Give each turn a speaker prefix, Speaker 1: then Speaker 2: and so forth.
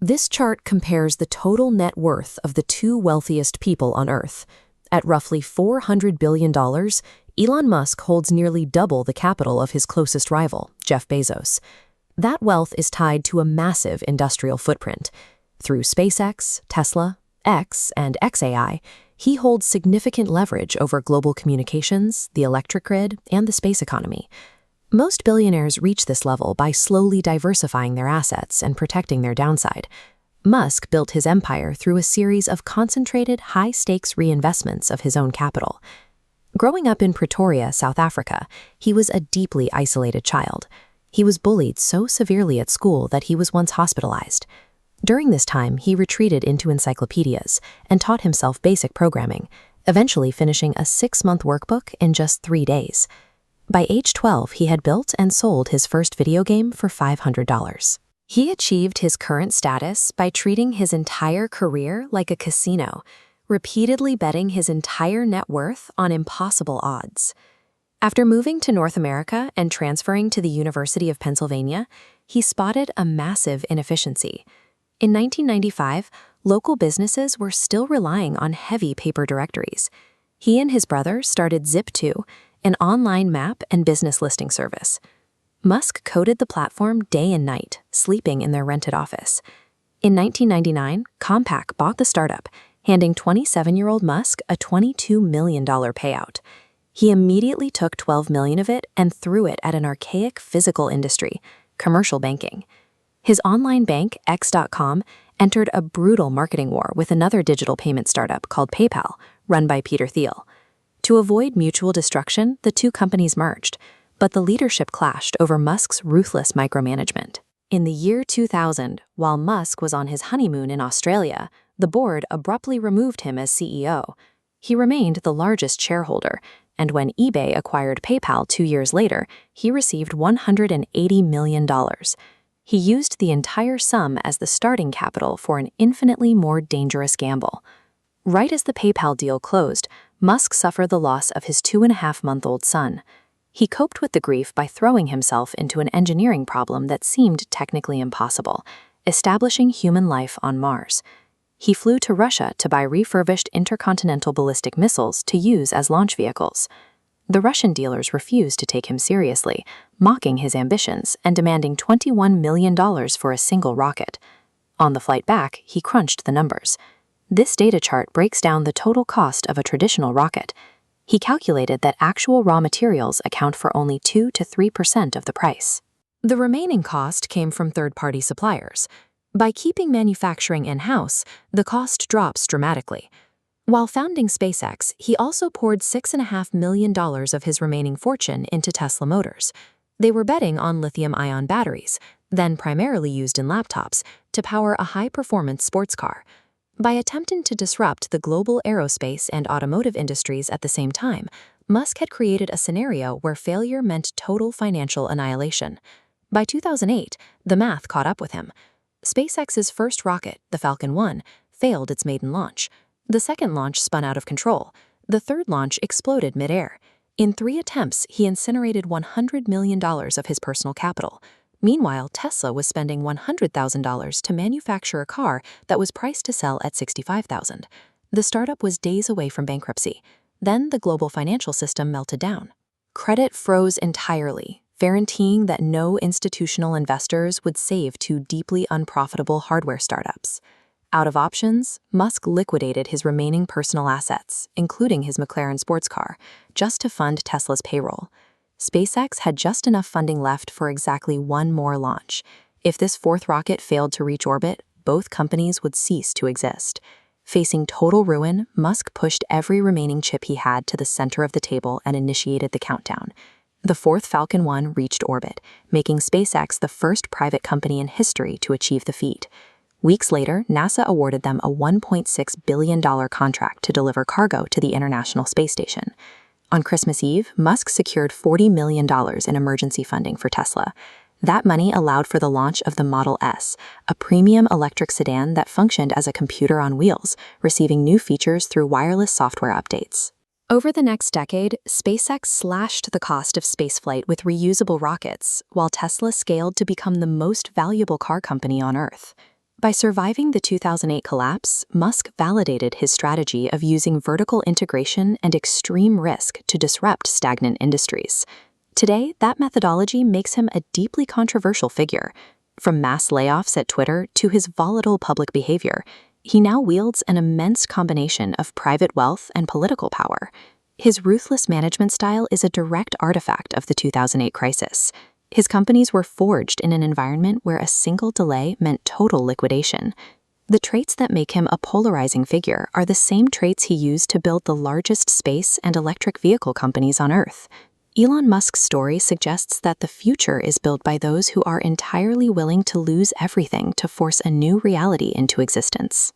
Speaker 1: This chart compares the total net worth of the two wealthiest people on Earth. At roughly $400 billion, Elon Musk holds nearly double the capital of his closest rival, Jeff Bezos. That wealth is tied to a massive industrial footprint. Through SpaceX, Tesla, X, and XAI, he holds significant leverage over global communications, the electric grid, and the space economy. Most billionaires reach this level by slowly diversifying their assets and protecting their downside. Musk built his empire through a series of concentrated, high-stakes reinvestments of his own capital. Growing up in Pretoria, South Africa, he was a deeply isolated child. He was bullied so severely at school that he was once hospitalized. During this time, he retreated into encyclopedias and taught himself basic programming, eventually finishing a 6-month workbook in just 3 days. By age 12, he had built and sold his first video game for $500. He achieved his current status by treating his entire career like a casino, repeatedly betting his entire net worth on impossible odds. After moving to North America and transferring to the University of Pennsylvania, he spotted a massive inefficiency. In 1995, local businesses were still relying on heavy paper directories. He and his brother started Zip2, an online map and business listing service. Musk coded the platform day and night, sleeping in their rented office. In 1999, Compaq bought the startup, handing 27-year-old Musk a $22 million payout. He immediately took $12 million of it and threw it at an archaic physical industry, commercial banking. His online bank, X.com, entered a brutal marketing war with another digital payment startup called PayPal, run by Peter Thiel. To avoid mutual destruction, the two companies merged, but the leadership clashed over Musk's ruthless micromanagement. In the year 2000, while Musk was on his honeymoon in Australia, the board abruptly removed him as CEO. He remained the largest shareholder, and when eBay acquired PayPal 2 years later, he received $180 million. He used the entire sum as the starting capital for an infinitely more dangerous gamble. Right as the PayPal deal closed, Musk suffered the loss of his 2.5-month-old son. He coped with the grief by throwing himself into an engineering problem that seemed technically impossible, establishing human life on Mars. He flew to Russia to buy refurbished intercontinental ballistic missiles to use as launch vehicles. The Russian dealers refused to take him seriously, mocking his ambitions and demanding $21 million for a single rocket. On the flight back, he crunched the numbers. This data chart breaks down the total cost of a traditional rocket. He calculated that actual raw materials account for only 2 to 3% of the price. The remaining cost came from third-party suppliers. By keeping manufacturing in-house, the cost drops dramatically. While founding SpaceX, he also poured $6.5 million of his remaining fortune into Tesla Motors. They were betting on lithium-ion batteries, then primarily used in laptops, to power a high-performance sports car. By attempting to disrupt the global aerospace and automotive industries at the same time, Musk had created a scenario where failure meant total financial annihilation. By 2008, the math caught up with him. SpaceX's first rocket, the Falcon 1, failed its maiden launch. The second launch spun out of control. The third launch exploded mid-air. In 3 attempts, he incinerated $100 million of his personal capital. Meanwhile, Tesla was spending $100,000 to manufacture a car that was priced to sell at $65,000. The startup was days away from bankruptcy. Then the global financial system melted down. Credit froze entirely, guaranteeing that no institutional investors would save 2 deeply unprofitable hardware startups. Out of options, Musk liquidated his remaining personal assets, including his McLaren sports car, just to fund Tesla's payroll. SpaceX had just enough funding left for exactly 1 more launch. If this 4th rocket failed to reach orbit, both companies would cease to exist. Facing total ruin, Musk pushed every remaining chip he had to the center of the table and initiated the countdown. The 4th Falcon 1 reached orbit, making SpaceX the first private company in history to achieve the feat. Weeks later, NASA awarded them a $1.6 billion contract to deliver cargo to the International Space Station. On Christmas Eve, Musk secured $40 million in emergency funding for Tesla. That money allowed for the launch of the Model S, a premium electric sedan that functioned as a computer on wheels, receiving new features through wireless software updates. Over the next decade, SpaceX slashed the cost of spaceflight with reusable rockets, while Tesla scaled to become the most valuable car company on Earth. By surviving the 2008 collapse, Musk validated his strategy of using vertical integration and extreme risk to disrupt stagnant industries. Today, that methodology makes him a deeply controversial figure. From mass layoffs at Twitter to his volatile public behavior, he now wields an immense combination of private wealth and political power. His ruthless management style is a direct artifact of the 2008 crisis. His companies were forged in an environment where a single delay meant total liquidation. The traits that make him a polarizing figure are the same traits he used to build the largest space and electric vehicle companies on Earth. Elon Musk's story suggests that the future is built by those who are entirely willing to lose everything to force a new reality into existence.